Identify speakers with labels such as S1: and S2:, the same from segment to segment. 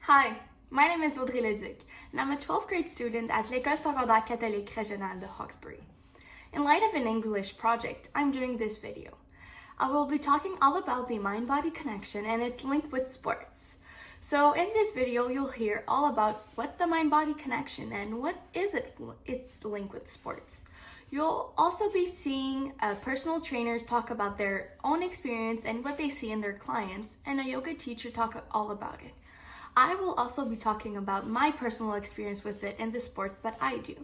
S1: Hi, my name is Audrey Leduc, and I'm a 12th grade student at l'École secondaire catholique régionale de Hawkesbury. In light of an English project, I'm doing this video. I will be talking all about the mind-body connection and its link with sports. So in this video, you'll hear all about what's the mind-body connection and what is its link with sports. You'll also be seeing a personal trainer talk about their own experience and what they see in their clients, and a yoga teacher talk all about it. I will also be talking about my personal experience with it and the sports that I do.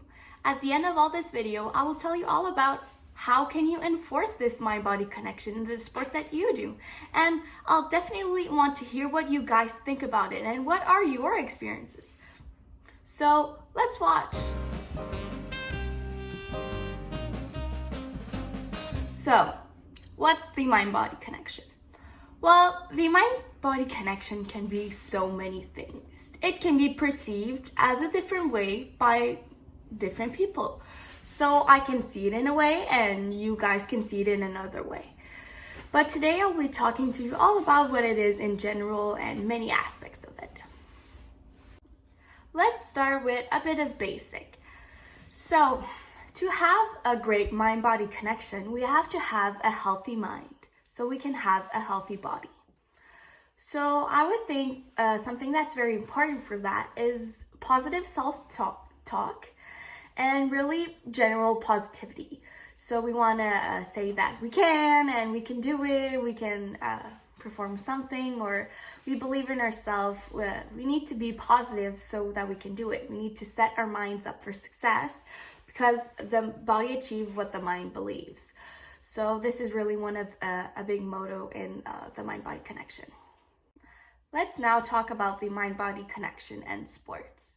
S1: At the end of all this video, I will tell you all about how can you enforce this mind-body connection in the sports that you do. And I'll definitely want to hear what you guys think about it and what are your experiences. So let's watch. So, what's the mind-body connection? Well, the mind-body connection can be so many things. It can be perceived as a different way by different people. So I can see it in a way and you guys can see it in another way. But today I'll be talking to you all about what it is in general and many aspects of it. Let's start with a bit of basic. So, to have a great mind-body connection, we have to have a healthy mind so we can have a healthy body. So I would think something that's very important for that is positive self-talk and really general positivity. So we want to say that we can and we can do it, we can perform something, or we believe in ourselves. We need to be positive so that we can do it. We need to set our minds up for success because the body achieves what the mind believes. So this is really one of a big motto in the mind-body connection. Let's now talk about the mind-body connection and sports.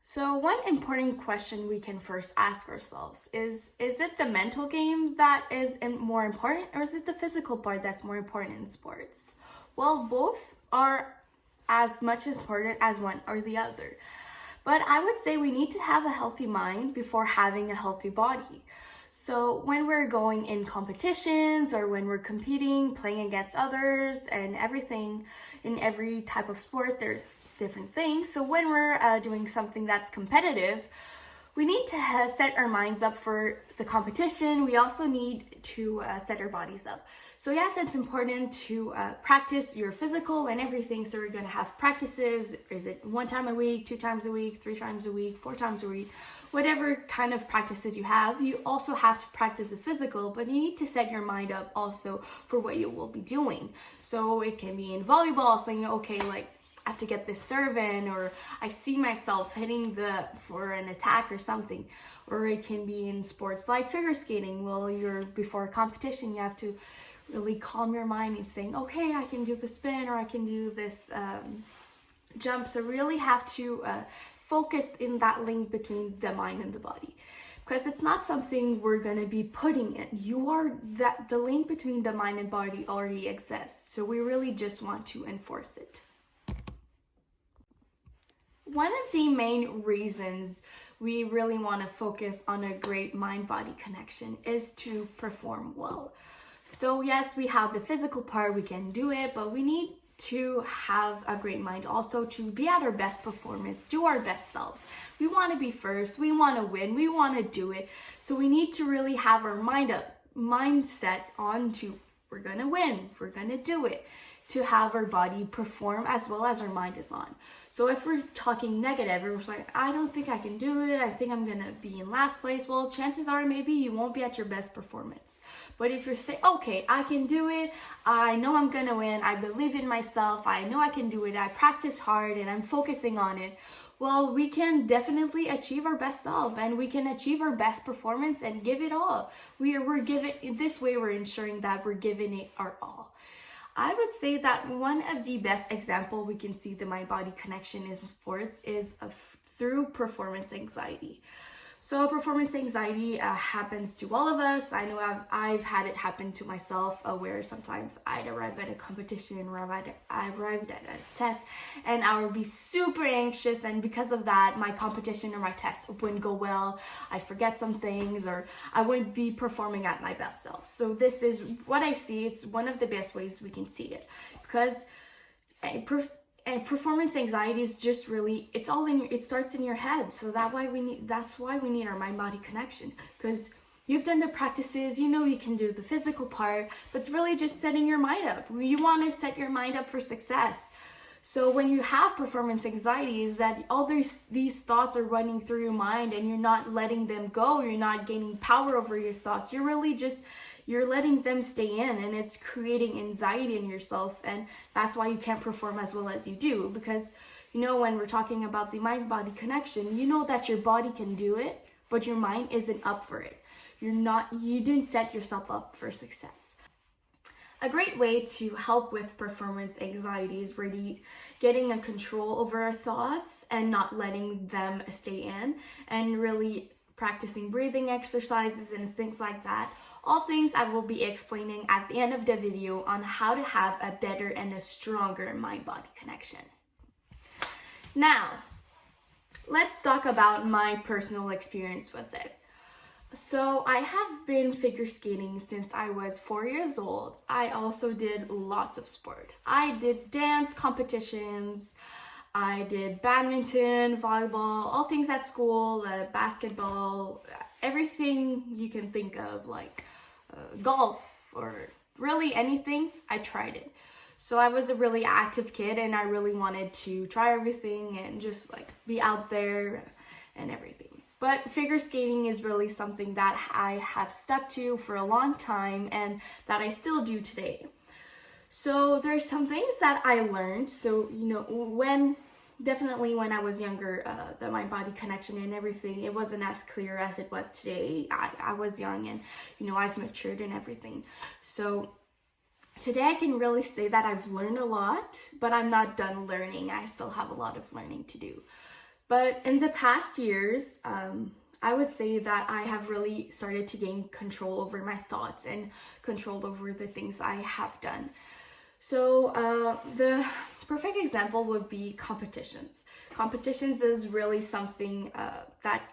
S1: So one important question we can first ask ourselves is it the mental game that is more important, or is it the physical part that's more important in sports? Well, both are as much important as one or the other. But I would say we need to have a healthy mind before having a healthy body. So when we're going in competitions or when we're competing, playing against others and everything, in every type of sport, there's different things. So when we're doing something that's competitive, we need to set our minds up for the competition. We also need to set our bodies up. So yes, it's important to practice your physical and everything. So we're going to have practices. Is it 1 time a week, 2 times a week, 3 times a week, 4 times a week? Whatever kind of practices you have, you also have to practice the physical, but you need to set your mind up also for what you will be doing. So it can be in volleyball, saying, okay, like I have to get this serve in, or I see myself hitting for an attack or something. Or it can be in sports like figure skating. Well, before a competition, you have to really calm your mind and saying, okay, I can do the spin, or I can do this jump. So really have to focused in that link between the mind and the body, because it's not something we're going to be putting in. The link between the mind and body already exists, so we really just want to enforce it. One of the main reasons we really want to focus on a great mind-body connection is to perform well. So yes, we have the physical part, we can do it, but we need to have a great mind also to be at our best performance, do our best selves. We want to be first, we want to win, we want to do it. So we need to really have our mindset on to we're going to win, we're going to do it, to have our body perform as well as our mind is on. So if we're talking negative, we're like, I don't think I can do it, I think I'm going to be in last place, well, chances are maybe you won't be at your best performance. But if you're saying, okay, I can do it, I know I'm going to win, I believe in myself, I know I can do it, I practice hard and I'm focusing on it, well, we can definitely achieve our best self and we can achieve our best performance and give it all. We're giving, in this way, we're ensuring that we're giving it our all. I would say that one of the best example we can see the mind-body connection in sports is through performance anxiety. So performance anxiety happens to all of us. I know I've had it happen to myself where sometimes I'd arrive at a competition or I arrived at a test and I would be super anxious, and because of that my competition or my test wouldn't go well. I'd forget some things or I wouldn't be performing at my best self. So this is what I see. It's one of the best ways we can see it, because and performance anxiety is just really, it's all in your, it starts in your head. So that's why we need our mind body connection, because you've done the practices, you know you can do the physical part, but it's really just setting your mind up. You want to set your mind up for success. So when you have performance anxiety, is that all these thoughts are running through your mind and you're not letting them go, you're not gaining power over your thoughts, you're letting them stay in, and it's creating anxiety in yourself, and that's why you can't perform as well as you do. Because you know, when we're talking about the mind-body connection, you know that your body can do it, but your mind isn't up for it. You didn't set yourself up for success. A great way to help with performance anxiety is really getting a control over our thoughts and not letting them stay in, and really practicing breathing exercises and things like that. All things I will be explaining at the end of the video on how to have a better and a stronger mind-body connection. Now, let's talk about my personal experience with it. So I have been figure skating since I was 4 years old. I also did lots of sport. I did dance competitions, I did badminton, volleyball, all things at school, basketball, everything you can think of, like golf or really anything, I tried it. So I was a really active kid, and I really wanted to try everything and just like be out there and everything. But figure skating is really something that I have stuck to for a long time and that I still do today. So there's some things that I learned. So, you know, definitely when I was younger, the mind body connection and everything, it wasn't as clear as it was today. I was young, and, you know, I've matured and everything. So today I can really say that I've learned a lot, but I'm not done learning. I still have a lot of learning to do. But in the past years, I would say that I have really started to gain control over my thoughts and control over the things I have done. So the perfect example would be competitions. Competitions is really something that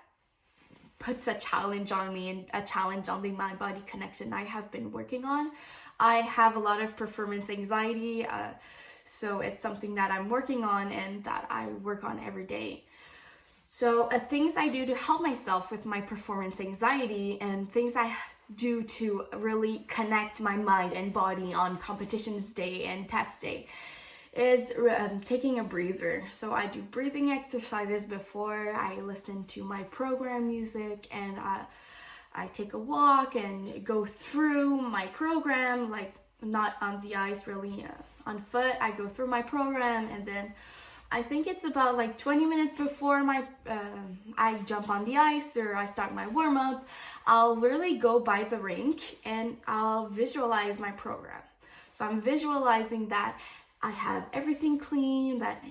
S1: puts a challenge on me and a challenge on the mind-body connection I have been working on. I have a lot of performance anxiety, so it's something that I'm working on and that I work on every day. So things I do to help myself with my performance anxiety and things I do to really connect my mind and body on competitions day and test day is taking a breather. So I do breathing exercises before I listen to my program music, and I take a walk and go through my program, like not on the ice, really on foot. I go through my program, and then I think it's about like 20 minutes before I jump on the ice or I start my warm-up, I'll really go by the rink and I'll visualize my program. So I'm visualizing that I have everything clean, that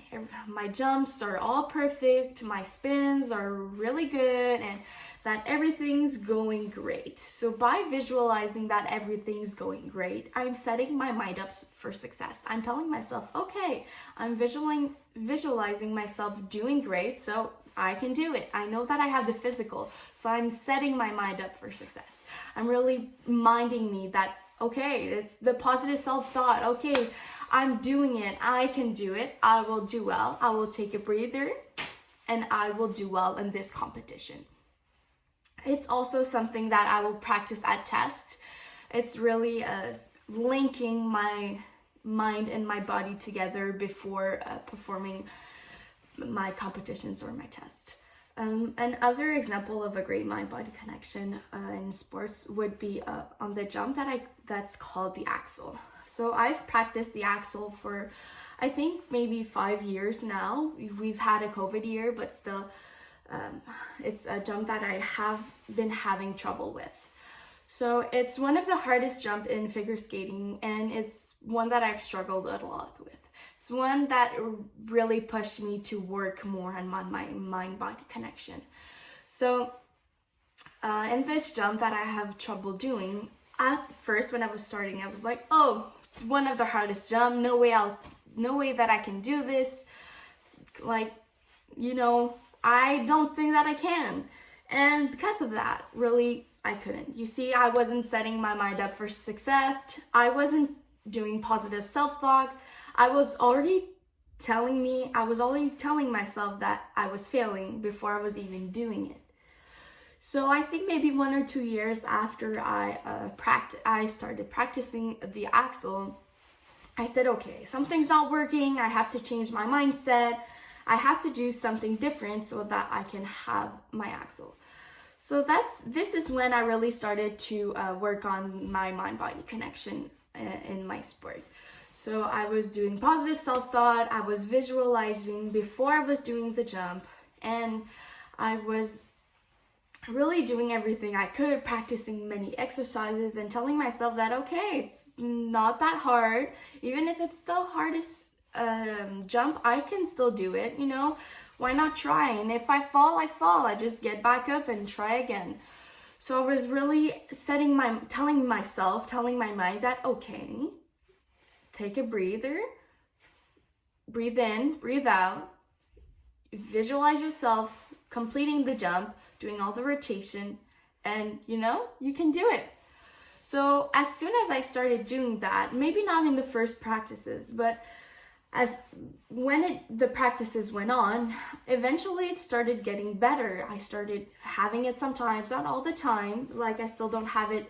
S1: my jumps are all perfect, my spins are really good, and that everything's going great. So by visualizing that everything's going great, I'm setting my mind up for success. I'm telling myself, okay, I'm visualizing myself doing great, so I can do it. I know that I have the physical, so I'm setting my mind up for success. I'm really minding me that, okay, it's the positive self-thought. Okay, I'm doing it. I can do it. I will do well. I will take a breather, and I will do well in this competition. It's also something that I will practice at tests. It's really linking my mind and my body together before performing my competitions or my tests. Another example of a great mind-body connection in sports would be on the jump that's called the axel. So I've practiced the axel for, I think, maybe 5 years now. We've had a COVID year, but still, it's a jump that I have been having trouble with. So it's one of the hardest jump in figure skating, and it's one that I've struggled a lot with. It's one that really pushed me to work more on my mind-body connection. So in this jump that I have trouble doing, at first when I was starting, I was like, oh, it's one of the hardest jump. No way that I can do this. Like, you know, I don't think that I can. And because of that, really, I couldn't. You see, I wasn't setting my mind up for success. I wasn't doing positive self-talk. I was already I was already telling myself that I was failing before I was even doing it. So I think maybe 1 or 2 years after I started practicing the axel, I said, okay, something's not working. I have to change my mindset. I have to do something different so that I can have my axel. So this is when I really started to work on my mind-body connection in my sport. So I was doing positive self-thought. I was visualizing before I was doing the jump, and I was really doing everything I could, practicing many exercises and telling myself that, okay, it's not that hard. Even if it's the hardest jump, I can still do it, you know? Why not try? And if I fall, I fall. I just get back up and try again. So I was really telling my mind that, okay, take a breather, breathe in, breathe out, visualize yourself completing the jump, doing all the rotation, and you know, you can do it. So as soon as I started doing that, maybe not in the first practices, but when the practices went on, eventually it started getting better. I started having it sometimes, not all the time. Like, I still don't have it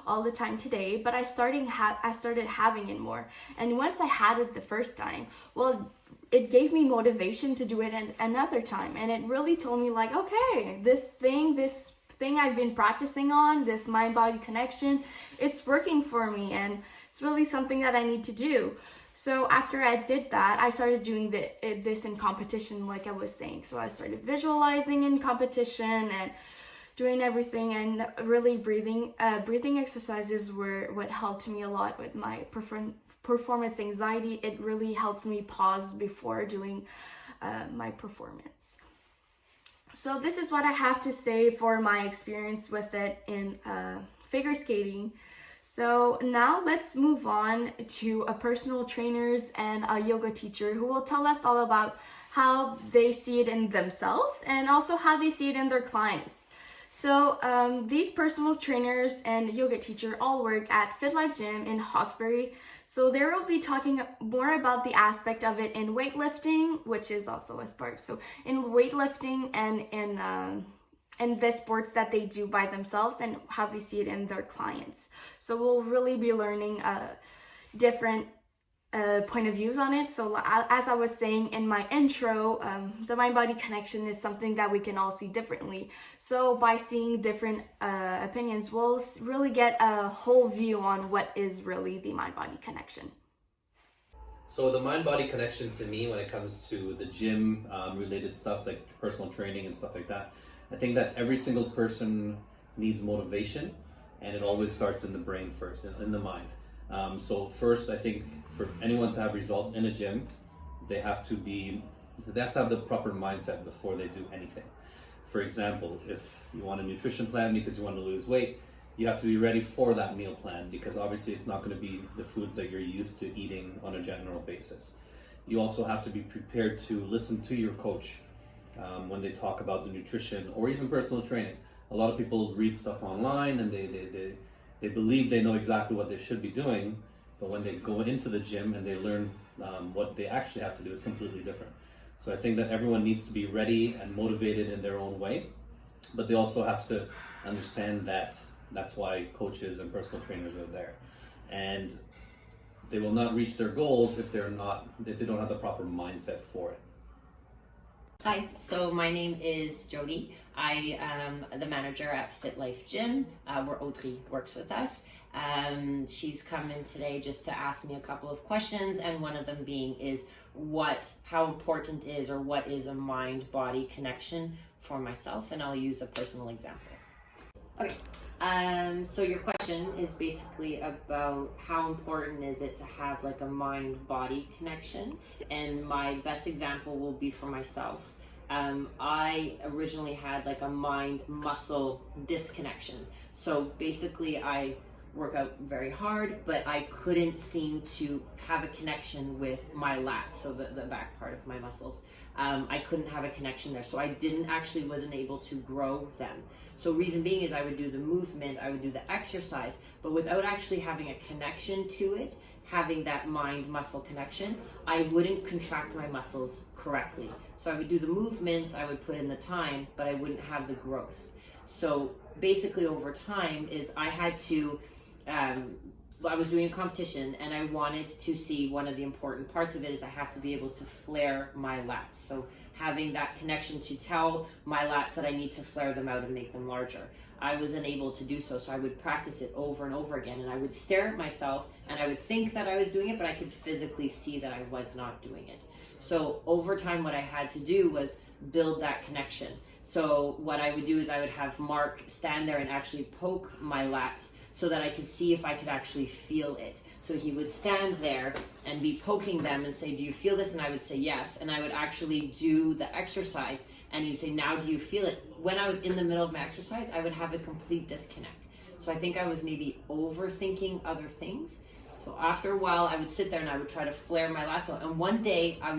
S1: all the time today, but I started having it more. And once I had it the first time, well, it gave me motivation to do it another time. And it really told me, like, okay, this thing I've been practicing on, this mind-body connection, it's working for me, and it's really something that I need to do. So after I did that, I started doing this in competition, like I was saying. So I started visualizing in competition and doing everything, and really breathing exercises were what helped me a lot with my performance anxiety. It really helped me pause before doing my performance. So this is what I have to say for my experience with it in figure skating. So now let's move on to a personal trainers and a yoga teacher who will tell us all about how they see it in themselves and also how they see it in their clients. So these personal trainers and yoga teacher all work at Fit Life Gym in Hawkesbury. So they will be talking more about the aspect of it in weightlifting, which is also a sport. So in weightlifting and in the sports that they do by themselves and how they see it in their clients. So we'll really be learning different point of views on it. So as I was saying in my intro, the mind-body connection is something that we can all see differently. So by seeing different opinions, we'll really get a whole view on what is really the mind-body connection.
S2: So the mind-body connection to me, when it comes to the gym related stuff like personal training and stuff like that, I think that every single person needs motivation, and it always starts in the brain first, in the mind. So first, I think for anyone to have results in a gym, they have to have the proper mindset before they do anything. For example, if you want a nutrition plan because you want to lose weight, you have to be ready for that meal plan, because obviously it's not going to be the foods that you're used to eating on a general basis. You also have to be prepared to listen to your coach when they talk about the nutrition or even personal training. A lot of people read stuff online and they believe they know exactly what they should be doing, but when they go into the gym and they learn what they actually have to do, it's completely different. So I think that everyone needs to be ready and motivated in their own way, but they also have to understand that that's why coaches and personal trainers are there. And they will not reach their goals if they don't have the proper mindset for it.
S3: Hi, so my name is Jody. I am the manager at Fit Life Gym, where Audrey works with us. She's come in today just to ask me a couple of questions, and one of them being is how important is or what is a mind-body connection for myself, and I'll use a personal example. Okay, so your question is basically about how important is it to have like a mind-body connection, and my best example will be for myself. I originally had like a mind-muscle disconnection. So basically I work out very hard, but I couldn't seem to have a connection with my lats, so the back part of my muscles. I couldn't have a connection there, so I wasn't able to grow them. So reason being is I would do the movement, I would do the exercise, but without actually having a connection to it having that mind-muscle connection, I wouldn't contract my muscles correctly. So I would do the movements, I would put in the time, but I wouldn't have the growth. So basically over time is I had to, I was doing a competition and I wanted to see, one of the important parts of it is I have to be able to flare my lats. So having that connection to tell my lats that I need to flare them out and make them larger. I was unable to do so, so I would practice it over and over again, and I would stare at myself and I would think that I was doing it, but I could physically see that I was not doing it. So over time what I had to do was build that connection. So what I would do is I would have Mark stand there and actually poke my lats so that I could see if I could actually feel it. So he would stand there and be poking them and say, do you feel this? And I would say yes, and I would actually do the exercise. And he'd say, now do you feel it? When I was in the middle of my exercise, I would have a complete disconnect. So I think I was maybe overthinking other things. So after a while, I would sit there and I would try to flare my lats out. And one day, I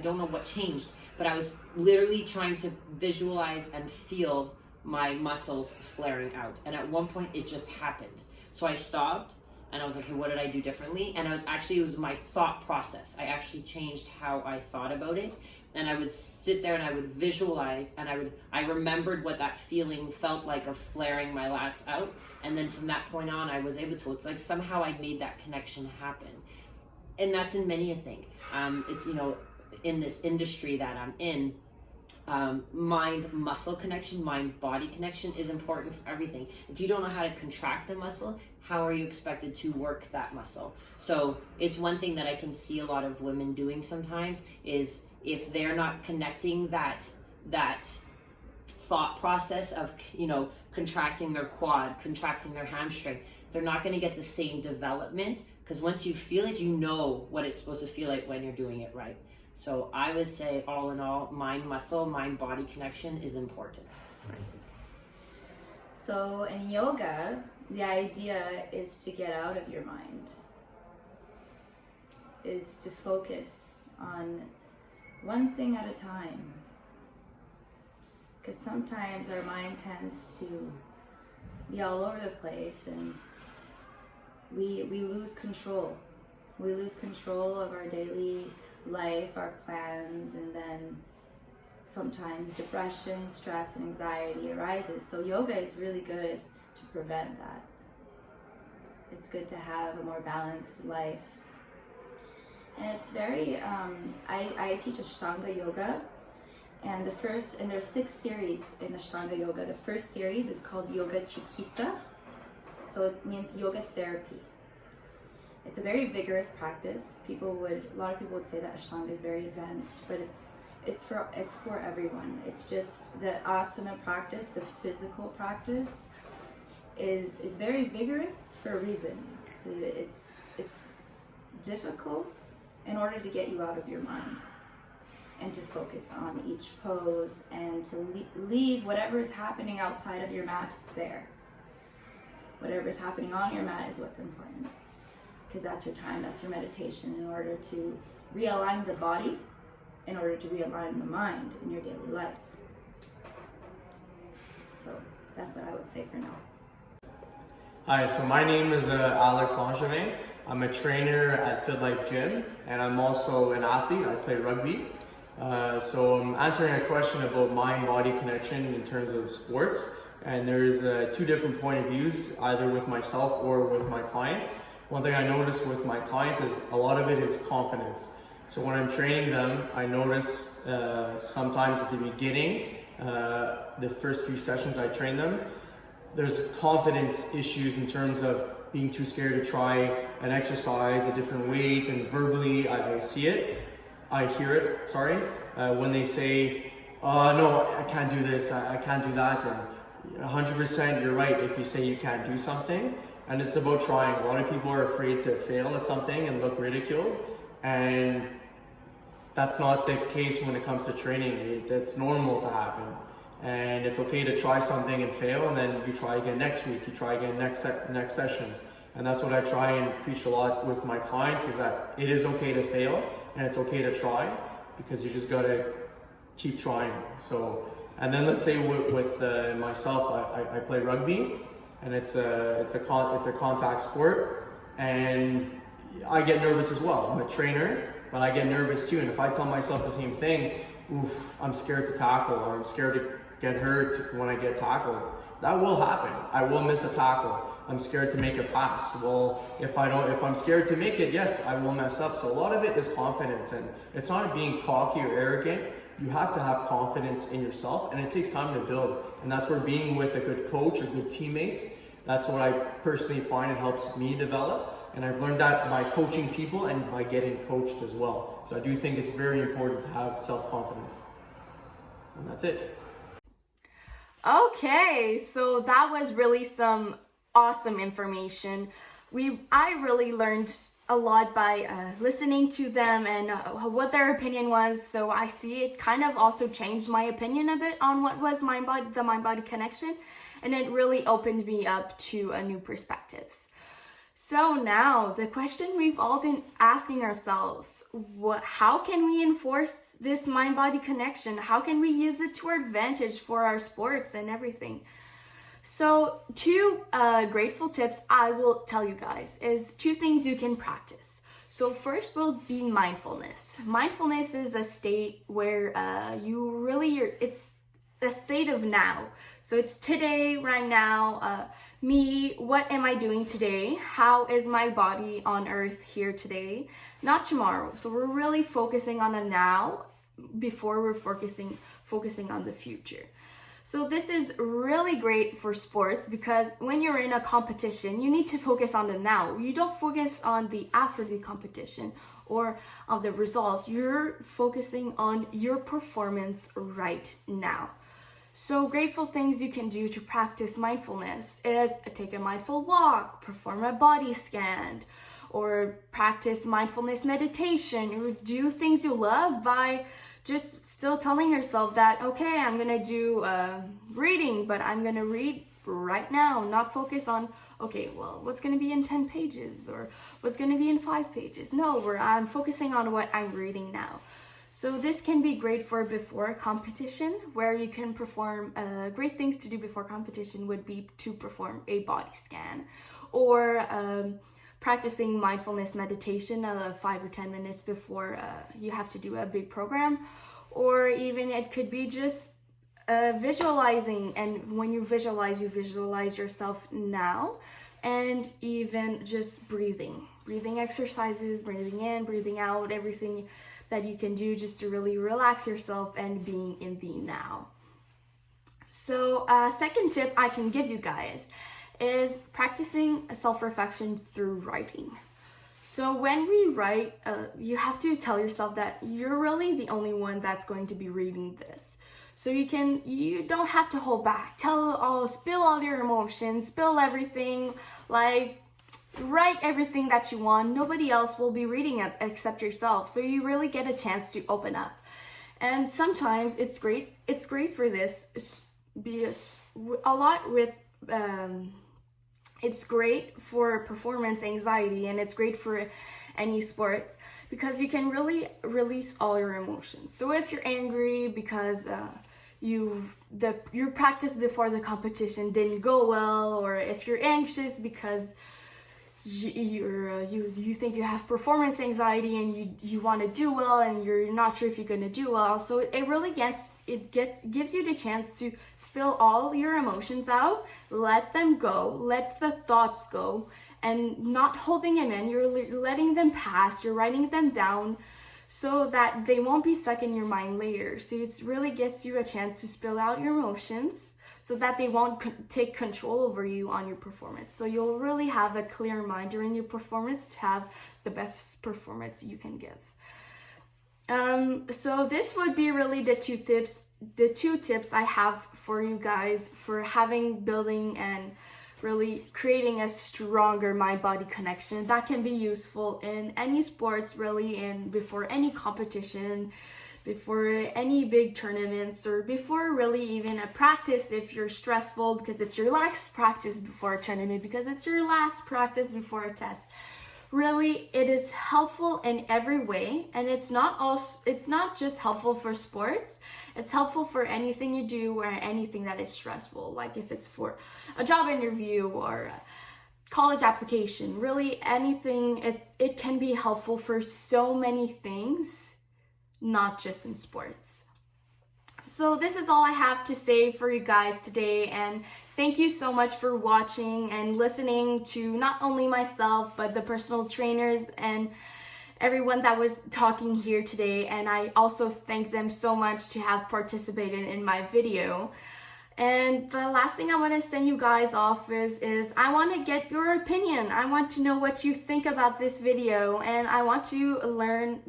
S3: don't know what changed, but I was literally trying to visualize and feel my muscles flaring out. And at one point, it just happened. So I stopped and I was like, hey, what did I do differently? And it was my thought process. I actually changed how I thought about it. And I would sit there and I would visualize and I remembered what that feeling felt like of flaring my lats out. And then from that point on, I was able to, it's like somehow I made that connection happen. And that's in many a thing. It's, in this industry that I'm in, mind-muscle connection, mind-body connection is important for everything. If you don't know how to contract the muscle, how are you expected to work that muscle? So it's one thing that I can see a lot of women doing sometimes is if they're not connecting that thought process of, contracting their quad, contracting their hamstring, they're not going to get the same development, because once you feel it, you know what it's supposed to feel like when you're doing it right. So I would say, all in all, mind-muscle, mind-body connection is important.
S4: So in yoga, the idea is to get out of your mind, is to focus on one thing at a time. Because sometimes our mind tends to be all over the place and we lose control. We lose control of our daily life, our plans, and then sometimes depression, stress, and anxiety arises. So yoga is really good to prevent that. It's good to have a more balanced life. And it's very, I teach Ashtanga yoga, and there's 6 series in Ashtanga yoga. The first series is called Yoga Chikitsa, so it means yoga therapy. It's a very vigorous practice. A lot of people would say that Ashtanga is very advanced, but it's for everyone. It's just the asana practice, the physical practice, is very vigorous for a reason. So it's difficult in order to get you out of your mind and to focus on each pose and to leave whatever is happening outside of your mat there. Whatever is happening on your mat is what's important, because that's your time, that's your meditation, in order to realign the body, in order to realign the mind in your daily life. So that's what I would say for now.
S5: Hi, so my name is Alex Langevin. I'm a trainer at Fit Life Gym, and I'm also an athlete. I play rugby. So I'm answering a question about mind-body connection in terms of sports. And there's 2 different point of views, either with myself or with my clients. One thing I notice with my clients is a lot of it is confidence. So when I'm training them, I notice sometimes at the beginning, the first few sessions I train them, there's confidence issues in terms of being too scared to try an exercise, a different weight, and verbally I hear it, when they say, no, I can't do this, I can't do that, and 100% you're right if you say you can't do something, and it's about trying. A lot of people are afraid to fail at something and look ridiculed, and that's not the case when it comes to training. That's normal to happen. And it's okay to try something and fail, and then you try again next week, you try again next session. And that's what I try and preach a lot with my clients, is that it is okay to fail and it's okay to try, because you just gotta keep trying. So, and then let's say with myself, I play rugby, and it's a contact sport, and I get nervous as well. I'm a trainer, but I get nervous too. And if I tell myself the same thing, oof, I'm scared to tackle, or I'm scared to get hurt when I get tackled, that will happen. I will miss a tackle. I'm scared to make a pass. Well, if I'm scared to make it, yes, I will mess up. So a lot of it is confidence, and it's not being cocky or arrogant. You have to have confidence in yourself, and it takes time to build. And that's where being with a good coach or good teammates, that's what I personally find it helps me develop. And I've learned that by coaching people and by getting coached as well. So I do think it's very important to have self-confidence. And that's it.
S1: Okay, so that was really some awesome information. I really learned a lot by listening to them and what their opinion was. So I see it kind of also changed my opinion a bit on what was the mind-body connection, and it really opened me up to a new perspectives. So now the question we've all been asking ourselves, how can we enforce this mind-body connection? How can we use it to our advantage for our sports and everything? So 2 grateful tips I will tell you guys is 2 things you can practice. So first will be mindfulness. Mindfulness is a state where it's a state of now. So it's today, right now, me, what am I doing today? How is my body on earth here today? Not tomorrow. So we're really focusing on the now before we're focusing on the future. So this is really great for sports because when you're in a competition, you need to focus on the now. You don't focus on the after the competition or on the result. You're focusing on your performance right now. So grateful things you can do to practice mindfulness is take a mindful walk, perform a body scan, or practice mindfulness meditation, or do things you love by just still telling yourself that, okay, I'm gonna do reading, but I'm gonna read right now, not focus on, okay, well, what's gonna be in 10 pages or what's gonna be in 5 pages. No, I'm focusing on what I'm reading now. So this can be great for before competition, where you can perform, great things to do before competition would be to perform a body scan, or practicing mindfulness meditation 5 or 10 minutes before you have to do a big program, or even it could be just visualizing, and when you visualize yourself now, and even just breathing exercises, breathing in, breathing out, everything that you can do just to really relax yourself and being in the now. So second tip I can give you guys is practicing self-reflection through writing. So when we write, you have to tell yourself that you're really the only one that's going to be reading this. So you don't have to hold back. Spill all your emotions, spill everything, write everything that you want. Nobody else will be reading it except yourself. So you really get a chance to open up. And sometimes it's great for this. It's great for performance anxiety, and it's great for any sport because you can really release all your emotions. So if you're angry because your practice before the competition didn't go well, or if you're anxious because you think you have performance anxiety and you want to do well and you're not sure if you're going to do well, so it really gives you the chance to spill all your emotions out, let them go, let the thoughts go, and not holding them in. You're letting them pass, you're writing them down so that they won't be stuck in your mind later. So it really gets you a chance to spill out your emotions so that they won't take control over you on your performance. So you'll really have a clear mind during your performance to have the best performance you can give. So this would be really the two tips I have for you guys for building and really creating a stronger mind-body connection that can be useful in any sports, really, and before any competition, before any big tournaments, or before really even a practice if you're stressful because it's your last practice before a tournament, because it's your last practice before a test. Really, it is helpful in every way, and it's not just helpful for sports, it's helpful for anything you do or anything that is stressful, like if it's for a job interview or a college application, really anything. It can be helpful for so many things, not just in sports. So this is all I have to say for you guys today, and thank you so much for watching and listening to not only myself but the personal trainers and everyone that was talking here today. And I also thank them so much to have participated in my video. And the last thing I want to send you guys off is I want to get your opinion. I want to know what you think about this video, and I want to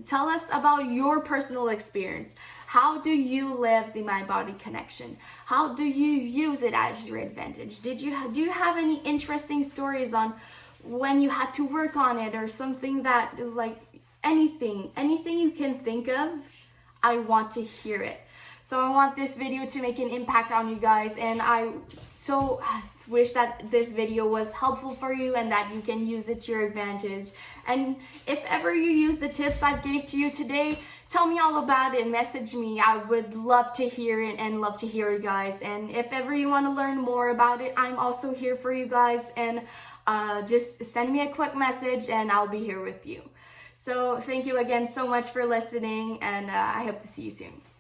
S1: tell us about your personal experience. How do you live the mind-body connection? How do you use it as your advantage? Do you have any interesting stories on when you had to work on it, or something that, like, anything you can think of? I want to hear it. So I want this video to make an impact on you guys, and I so wish that this video was helpful for you and that you can use it to your advantage. And if ever you use the tips I gave to you today, tell me all about it. Message me. I would love to hear it and love to hear you guys. And if ever you want to learn more about it, I'm also here for you guys. And just send me a quick message and I'll be here with you. So thank you again so much for listening, and I hope to see you soon.